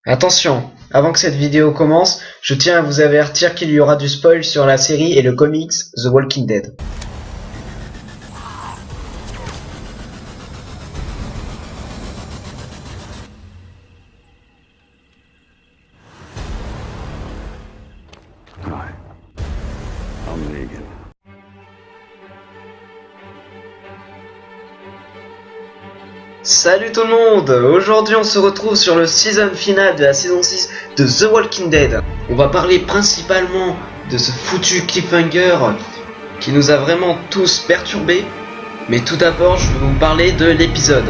Attention, avant que cette vidéo commence, je tiens à vous avertir qu'il y aura du spoil sur la série et le comics The Walking Dead. Hi, I'm Negan. Salut tout le monde! Aujourd'hui on se retrouve sur le season final de la saison 6 de The Walking Dead. On va parler principalement de ce foutu cliffhanger qui nous a vraiment tous perturbés. Mais tout d'abord je vais vous parler de l'épisode.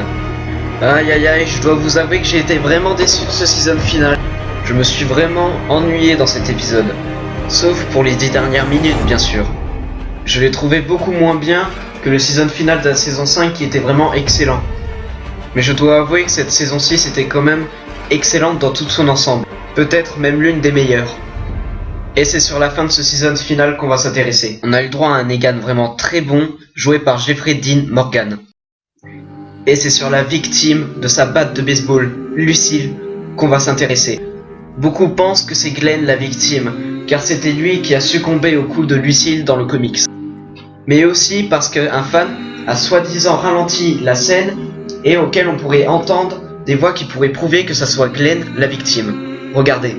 Aïe aïe aïe, je dois vous avouer que j'ai été vraiment déçu de ce season final. Je me suis vraiment ennuyé dans cet épisode. Sauf pour les 10 dernières minutes bien sûr. Je l'ai trouvé beaucoup moins bien que le season final de la saison 5 qui était vraiment excellent. Mais je dois avouer que cette saison 6 était quand même excellente dans tout son ensemble. Peut-être même l'une des meilleures. Et c'est sur la fin de ce season final qu'on va s'intéresser. On a eu droit à un Negan vraiment très bon, joué par Jeffrey Dean Morgan. Et c'est sur la victime de sa batte de baseball, Lucille, qu'on va s'intéresser. Beaucoup pensent que c'est Glenn la victime, car c'était lui qui a succombé au coup de Lucille dans le comics. Mais aussi parce qu'un fan a soi-disant ralenti la scène et auquel on pourrait entendre des voix qui pourraient prouver que ça soit Glenn la victime. Regardez.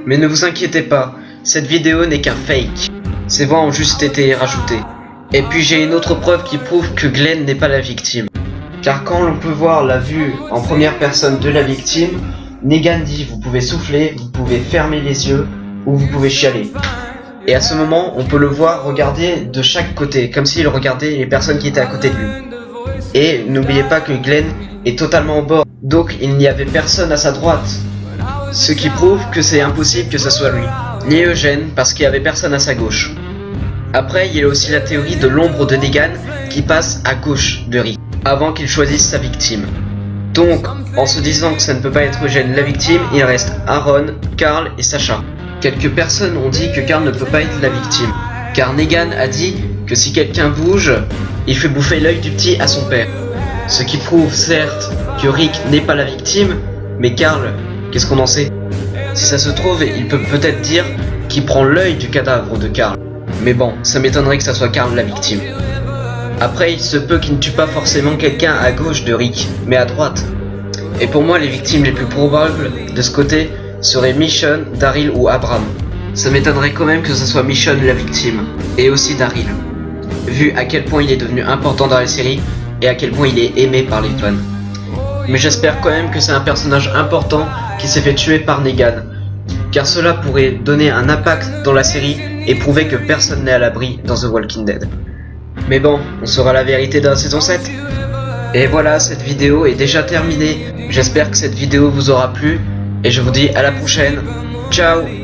Mais ne vous inquiétez pas, cette vidéo n'est qu'un fake. Ces voix ont juste été rajoutées. Et puis j'ai une autre preuve qui prouve que Glenn n'est pas la victime. Car quand l'on peut voir la vue en première personne de la victime, Negan dit vous pouvez souffler, vous pouvez fermer les yeux ou vous pouvez chialer. Et à ce moment, on peut le voir regarder de chaque côté, comme s'il regardait les personnes qui étaient à côté de lui. Et n'oubliez pas que Glenn est totalement au bord, donc il n'y avait personne à sa droite. Ce qui prouve que c'est impossible que ce soit lui. Ni Eugène, parce qu'il n'y avait personne à sa gauche. Après, il y a aussi la théorie de l'ombre de Negan qui passe à gauche de Rick, avant qu'il choisisse sa victime. Donc, en se disant que ça ne peut pas être Eugène la victime, il reste Aaron, Carl et Sacha. Quelques personnes ont dit que Carl ne peut pas être la victime, car Negan a dit que si quelqu'un bouge, il fait bouffer l'œil du petit à son père. Ce qui prouve certes que Rick n'est pas la victime, mais Carl, qu'est-ce qu'on en sait? Si ça se trouve, il peut peut-être dire qu'il prend l'œil du cadavre de Carl. Mais bon, ça m'étonnerait que ça soit Carl la victime. Après, il se peut qu'il ne tue pas forcément quelqu'un à gauche de Rick, mais à droite. Et pour moi, les victimes les plus probables de ce côté seraient Michonne, Daryl ou Abraham. Ça m'étonnerait quand même que ce soit Michonne la victime, et aussi Daryl, vu à quel point il est devenu important dans la série, et à quel point il est aimé par les fans. Mais j'espère quand même que c'est un personnage important qui s'est fait tuer par Negan, car cela pourrait donner un impact dans la série et prouver que personne n'est à l'abri dans The Walking Dead. Mais bon, on saura la vérité dans la saison 7. Et voilà, cette vidéo est déjà terminée. J'espère que cette vidéo vous aura plu et je vous dis à la prochaine. Ciao!